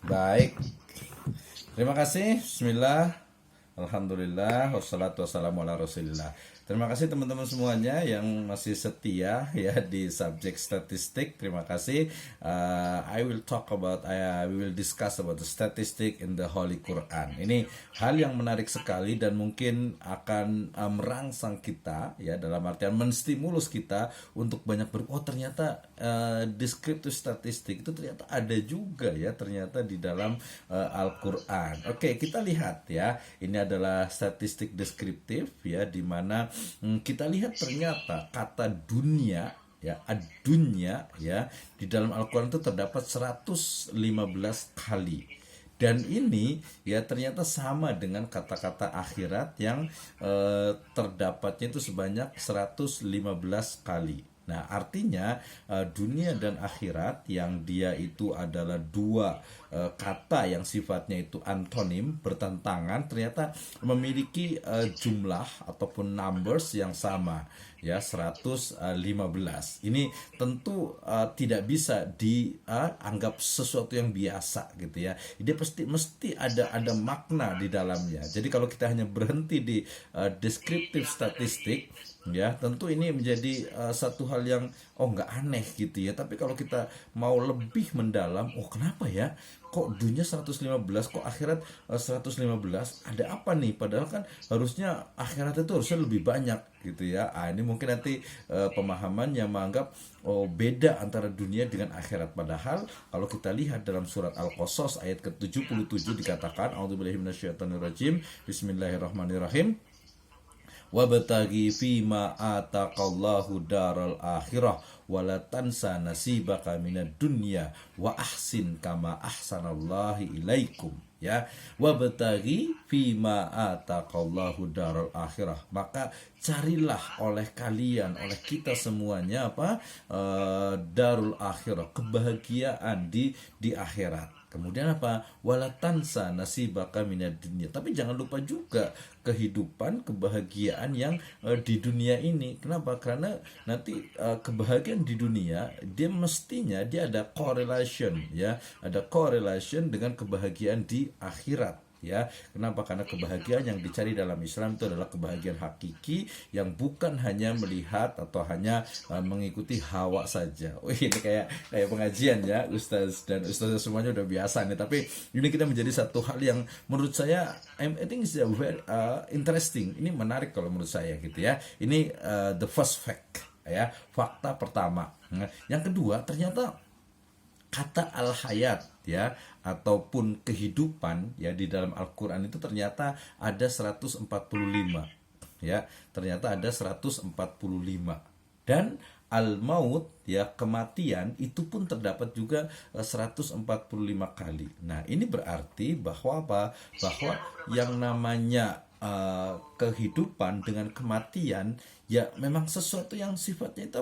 Baik, terima kasih. Bismillah, Alhamdulillah, wassalatu wassalamu ala rasulillah. Terima kasih teman-teman semuanya yang masih setia ya di subjek statistik. Terima kasih. We will discuss about the statistic in the Holy Quran. Ini hal yang menarik sekali dan mungkin akan merangsang kita ya, dalam artian menstimulus kita untuk banyak ternyata descriptive statistik itu ternyata ada juga ya ternyata di dalam Al-Quran. Oke, kita lihat ya. Ini adalah statistik deskriptif ya, di mana kita lihat ternyata kata dunia ya, ad-dunya ya, di dalam Al-Quran itu terdapat 115 kali. Dan ini ya ternyata sama dengan kata-kata akhirat yang terdapatnya itu sebanyak 115 kali. Nah, artinya dunia dan akhirat yang dia itu adalah dua kata yang sifatnya itu antonim, bertentangan, ternyata memiliki jumlah ataupun numbers yang sama ya, 115. Ini tentu tidak bisa dianggap sesuatu yang biasa gitu ya. Dia mesti ada makna di dalamnya. Jadi kalau kita hanya berhenti di deskriptif statistik ya, tentu ini menjadi satu hal yang nggak aneh gitu ya. Tapi kalau kita mau lebih mendalam, kenapa ya kok dunia 115, kok akhirat 115, ada apa nih? Padahal kan harusnya akhirat itu harusnya lebih banyak gitu ya. Ini mungkin nanti pemahaman yang menganggap beda antara dunia dengan akhirat. Padahal kalau kita lihat dalam surat Al-Qasas ayat ke-77 dikatakan, a'udzubillahi minasyaitonirrajim, bismillahirrahmanirrahim, wabtaghi fima ataqallahu daral akhirah wala tansa nasibaka minad dunya wa ahsin kama ahsanallahi ilaikum ya. Wabtaghi fima ataqallahu daral akhirah, maka carilah oleh kalian, oleh kita semuanya darul akhirah, kebahagiaan di akhirat. Kemudian apa? Walatansa nasibaka minad dunya. Tapi jangan lupa juga kehidupan, kebahagiaan yang di dunia ini. Kenapa? Karena nanti kebahagiaan di dunia dia mestinya dia ada correlation ya, ada correlation dengan kebahagiaan di akhirat. Ya, kenapa? Karena kebahagiaan yang dicari dalam Islam itu adalah kebahagiaan hakiki yang bukan hanya melihat atau hanya mengikuti hawa saja. Ini kayak pengajian ya, Ustaz dan Ustazah semuanya udah biasa nih. Tapi ini kita menjadi satu hal yang menurut saya, I think is very interesting. Ini menarik kalau menurut saya gitu ya. Ini the first fact ya, fakta pertama. Nah, yang kedua, ternyata kata al-hayat ya ataupun kehidupan ya di dalam Al-Qur'an itu ternyata ada 145 ya, ternyata ada 145. Dan al-maut ya, kematian itu pun terdapat juga 145 kali. Nah, ini berarti bahwa bahwa yang namanya kehidupan dengan kematian ya memang sesuatu yang sifatnya itu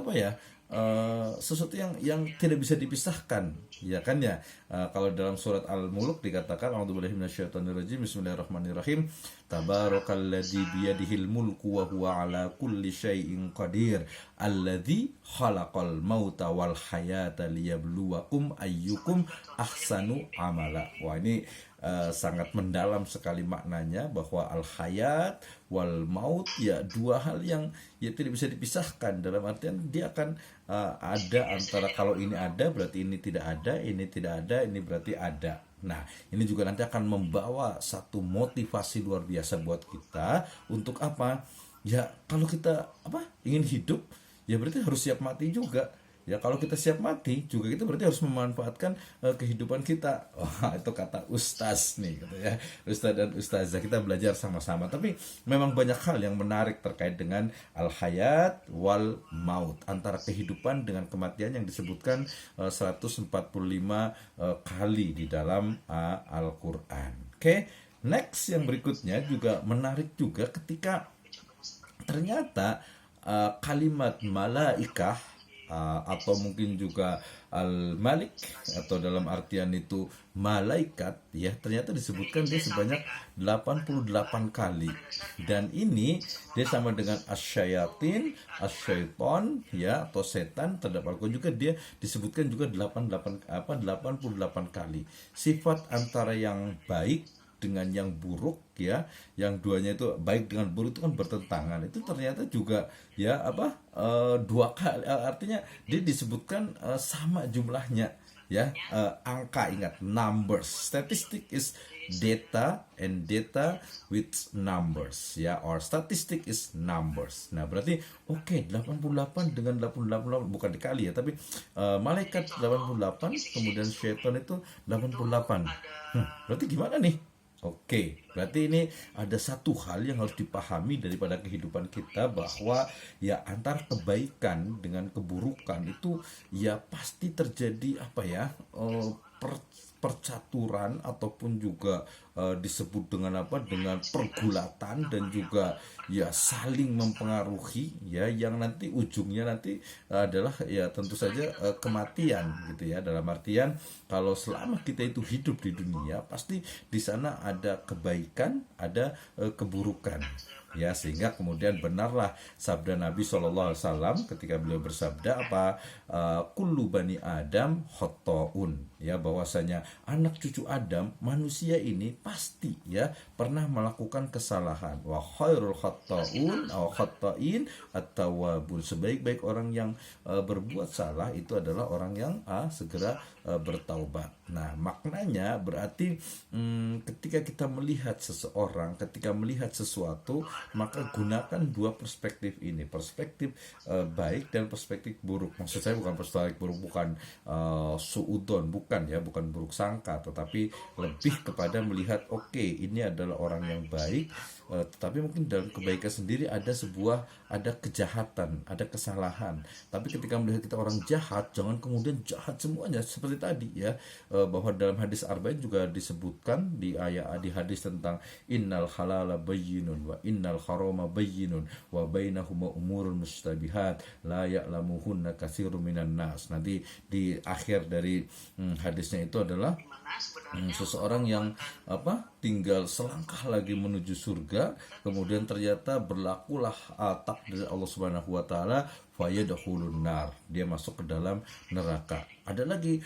sesuatu yang tidak bisa dipisahkan ya kan ya. Kalau dalam surat Al-Mulk dikatakan, a'udzubillahi minasyaitonirrajim, bismillahirrahmanirrahim, tabarakalladzi biyadihil mulku wa huwa ala kulli syai'in qadir alladzi khalaqal mauta wal hayata liyabluwakum ayyukum ahsanu amala. Wah, ini sangat mendalam sekali maknanya, bahwa al-hayat wal maut ya dua hal yang ya tidak bisa dipisahkan, dalam artian dia akan ada antara, kalau ini ada berarti ini tidak ada, ini tidak ada ini berarti ada. Nah, ini juga nanti akan membawa satu motivasi luar biasa buat kita untuk apa? Ya, kalau kita ingin hidup, ya berarti harus siap mati juga. Ya, kalau kita siap mati juga kita berarti harus memanfaatkan kehidupan kita. Wah, itu kata ustaz nih gitu ya. Ustaz dan ustazah, kita belajar sama-sama. Tapi memang banyak hal yang menarik terkait dengan al-hayat wal maut, antara kehidupan dengan kematian yang disebutkan 145 kali di dalam Al-Qur'an. Oke, next yang berikutnya juga menarik juga ketika ternyata kalimat malaikah atau mungkin juga al-malik, atau dalam artian itu malaikat, ya ternyata disebutkan dia sebanyak 88 kali. Dan ini dia sama dengan asyayatin, asyaiton, ya, atau setan. Terdapat juga dia disebutkan juga 88 kali. Sifat antara yang baik dengan yang buruk, ya, yang duanya itu baik dengan buruk itu kan bertentangan, itu ternyata juga ya dua kali, artinya dia disebutkan sama jumlahnya, ya. Angka, ingat, numbers, statistic is data, and data with numbers, ya, or statistic is numbers. Nah berarti 88 dengan 88 bukan dikali ya, tapi malaikat 88, kemudian syaitan itu 88. Berarti gimana nih? Berarti ini ada satu hal yang harus dipahami daripada kehidupan kita, bahwa ya antara kebaikan dengan keburukan itu ya pasti terjadi percaturan, ataupun juga disebut dengan dengan pergulatan, dan juga ya saling mempengaruhi, ya, yang nanti ujungnya nanti adalah ya tentu saja kematian, gitu ya. Dalam artian kalau selama kita itu hidup di dunia, pasti di sana ada kebaikan, ada keburukan, ya, sehingga kemudian benarlah sabda Nabi SAW ketika beliau bersabda kullu bani Adam khotoun, ya, bahwasanya anak cucu Adam, manusia ini pasti ya pernah melakukan kesalahan. Wa khairul khotoun atau khotoin at-tawwabun, sebaik-baik orang yang berbuat salah itu adalah orang yang segera bertaubat. Nah maknanya berarti ketika kita melihat seseorang, ketika melihat sesuatu, maka gunakan dua perspektif ini, perspektif baik dan perspektif buruk. Maksud saya bukan perspektif buruk, bukan suudon, bukan ya, bukan buruk sangka, tetapi lebih kepada melihat ini adalah orang yang baik, tetapi mungkin dalam kebaikan sendiri ada kejahatan, ada kesalahan. Tapi ketika melihat kita orang jahat, jangan kemudian jahat semuanya seperti tadi, ya, bahwa dalam hadis arba'in juga disebutkan di hadis tentang innal halala bayyinun wa innal harama bayyinun wa bainahuma umurun mustabihat la ya'lamuhunna katsirun minan nas. Nanti di akhir dari hadisnya itu adalah seseorang yang tinggal selangkah lagi menuju surga, kemudian ternyata berlakulah takdir Allah Subhanahu wa taala, fayadkhulun nar, dia masuk ke dalam neraka. Ada lagi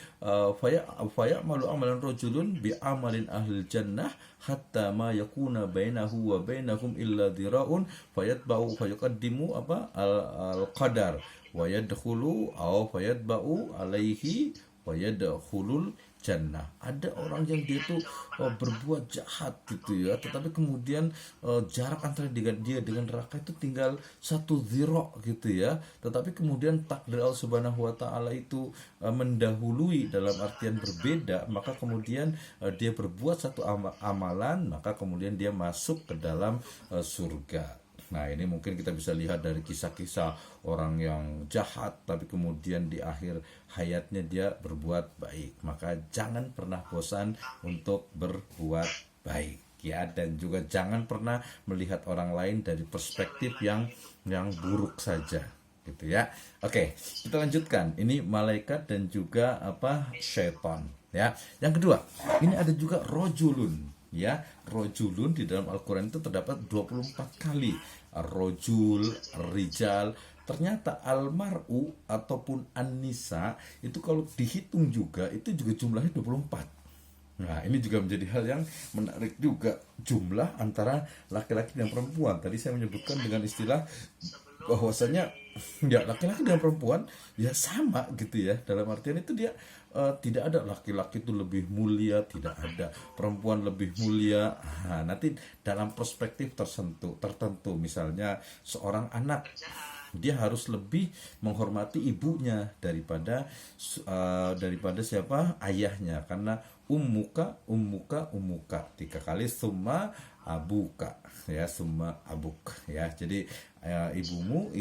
faya malu amalan rajulun bi amalin ahlil jannah hatta ma yakuna bainahu wa bainahum illa dhiraun fayatba'u fayaqaddimu al qadar wa yadkhulu aw fayatba'u alaihi wa yadkhulul jannah. Ada orang yang dia tuh berbuat jahat gitu ya, tetapi kemudian jarak antara dia dengan neraka itu tinggal 1 dhira gitu ya, tetapi kemudian takdir Allah Subhanahu wa taala itu mendahului dalam artian berbeda, maka kemudian dia berbuat satu amalan, maka kemudian dia masuk ke dalam surga. Nah ini mungkin kita bisa lihat dari kisah-kisah orang yang jahat, tapi kemudian di akhir hayatnya dia berbuat baik. Maka jangan pernah bosan untuk berbuat baik, ya, dan juga jangan pernah melihat orang lain dari perspektif yang buruk saja, gitu ya. Kita lanjutkan. Ini malaikat dan juga syaitan, ya. Yang kedua, ini ada juga rojulun, ya. Rojulun di dalam Al-Quran itu terdapat 24 kali. Rojul, rijal. Ternyata almar'u ataupun an-nisa itu kalau dihitung juga itu juga jumlahnya 24. Nah ini juga menjadi hal yang menarik juga, jumlah antara laki-laki dan perempuan. Tadi saya menyebutkan dengan istilah bahwasanya ya laki-laki dan perempuan ya sama gitu ya, dalam artian itu dia tidak ada laki-laki itu lebih mulia, tidak ada perempuan lebih mulia. Nanti dalam perspektif tertentu, misalnya seorang anak, dia harus lebih menghormati ibunya daripada siapa, ayahnya, karena ummuka 3 kali, summa abuka, ya, summa abuk, ya. Jadi ibumu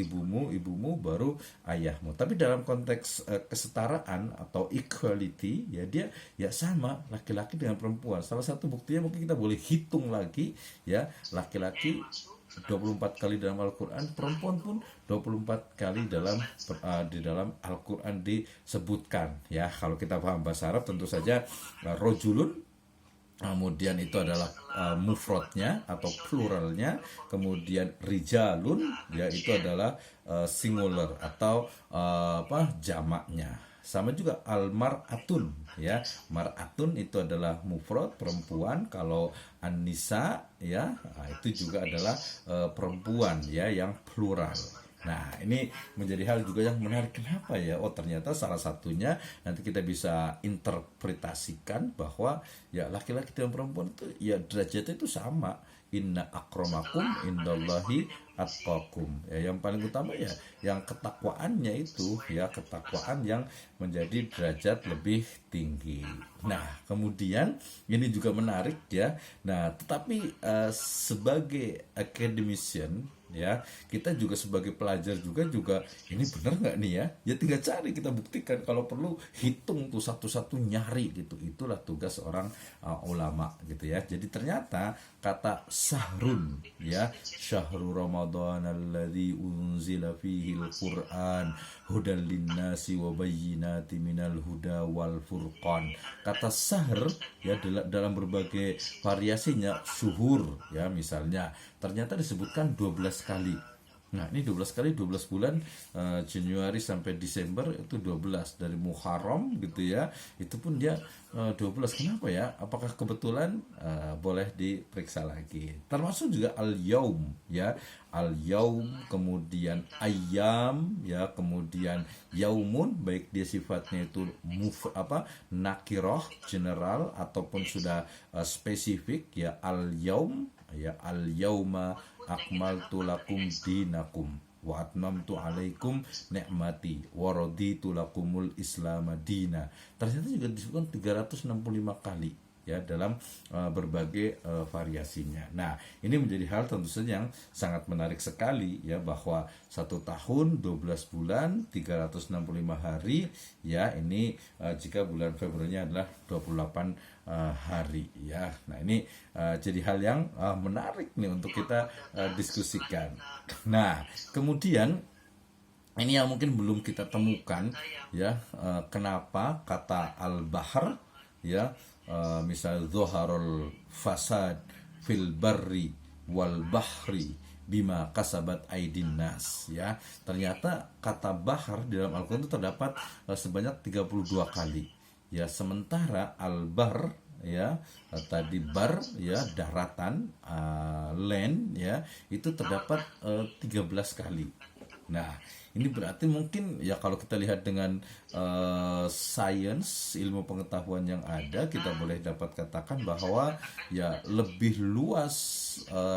baru ayahmu. Tapi dalam konteks kesetaraan atau equality, ya, dia ya sama laki-laki dengan perempuan. Salah satu buktinya mungkin kita boleh hitung lagi, ya, laki-laki 24 kali dalam Al-Quran, perempuan pun 24 kali di dalam Al-Quran disebutkan. Ya, kalau kita paham bahasa Arab tentu saja rojulun, kemudian itu adalah mufradnya atau pluralnya, kemudian rijalun, ya itu adalah singular atau jamaknya. Sama juga almaratun, ya, maratun itu adalah mufrad perempuan. Kalau an-nisa, ya, itu juga adalah perempuan, ya, yang plural. Nah, ini menjadi hal juga yang menarik. Kenapa ya? Oh, ternyata salah satunya nanti kita bisa interpretasikan bahwa ya laki-laki dan perempuan itu ya derajatnya itu sama. Inna akramakum indallahi atqakum. Ya, yang paling utama ya yang ketakwaannya itu, ya ketakwaan yang menjadi derajat lebih tinggi. Nah, kemudian ini juga menarik ya. Nah, tetapi sebagai academician, ya kita juga sebagai pelajar juga ini benar nggak nih ya tinggal cari, kita buktikan, kalau perlu hitung tuh satu-satu, nyari gitu. Itulah tugas seorang ulama gitu ya. Jadi ternyata kata sahrun, ya, syahrul ramadan alladzi unzila fihi al-Qur'an hudal linnasi wa bayyinati minal huda wal furqan. Kata sahr ya dalam berbagai variasinya, syuhur ya misalnya, ternyata disebutkan 12 kali. Nah, ini 12 kali, 12 bulan, Januari sampai Desember itu 12. Dari Muharram gitu ya, itu pun dia 12. Kenapa ya? Apakah kebetulan? Boleh diperiksa lagi. Termasuk juga al-yaum, ya. Al-yaum, kemudian ayam, ya, kemudian yaumun, baik dia sifatnya itu nakiroh, general, ataupun sudah spesifik, ya, al-yaum, ya, al-yauma akmaltu lakum dinakum wa atmamtu alaikum ni'mati wa raditu lakumul islam dina. Ternyata juga disebutkan 365 kali ya dalam berbagai variasinya. Nah, ini menjadi hal tentu saja yang sangat menarik sekali ya, bahwa 1 tahun 12 bulan 365 hari ya, ini jika bulan Februari adalah 28 hari ya. Nah, ini jadi hal yang menarik nih untuk kita diskusikan. Nah, kemudian ini yang mungkin belum kita temukan ya, kenapa kata al-bahr ya, misal zuharul fasad fil barri wal bahri bima kasabat aidin nas ya. Ternyata kata bahar di dalam Al-Qur'an itu terdapat sebanyak 32 kali. Ya, sementara al-bar ya tadi bar ya daratan, land ya itu terdapat 13 kali. Nah, ini berarti mungkin ya kalau kita lihat dengan sains, ilmu pengetahuan yang ada, kita boleh dapat katakan bahwa ya lebih luas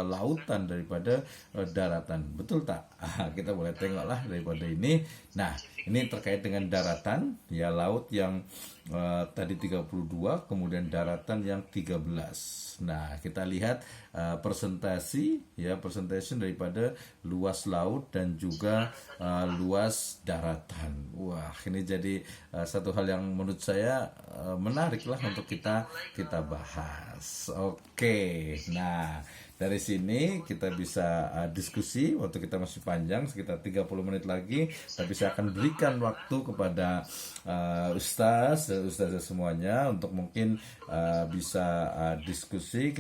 lautan daripada daratan. Betul tak? Kita boleh tengoklah daripada ini. Nah, ini terkait dengan daratan, ya laut yang tadi 32, kemudian daratan yang 13. Nah, kita lihat persentase daripada luas laut dan juga luas daratan. Wah, ini jadi satu hal yang menurut saya menarik lah untuk kita bahas. Oke. Nah, dari sini kita bisa diskusi, waktu kita masih panjang sekitar 30 menit lagi, tapi saya akan berikan waktu kepada ustaz semuanya untuk mungkin bisa diskusi.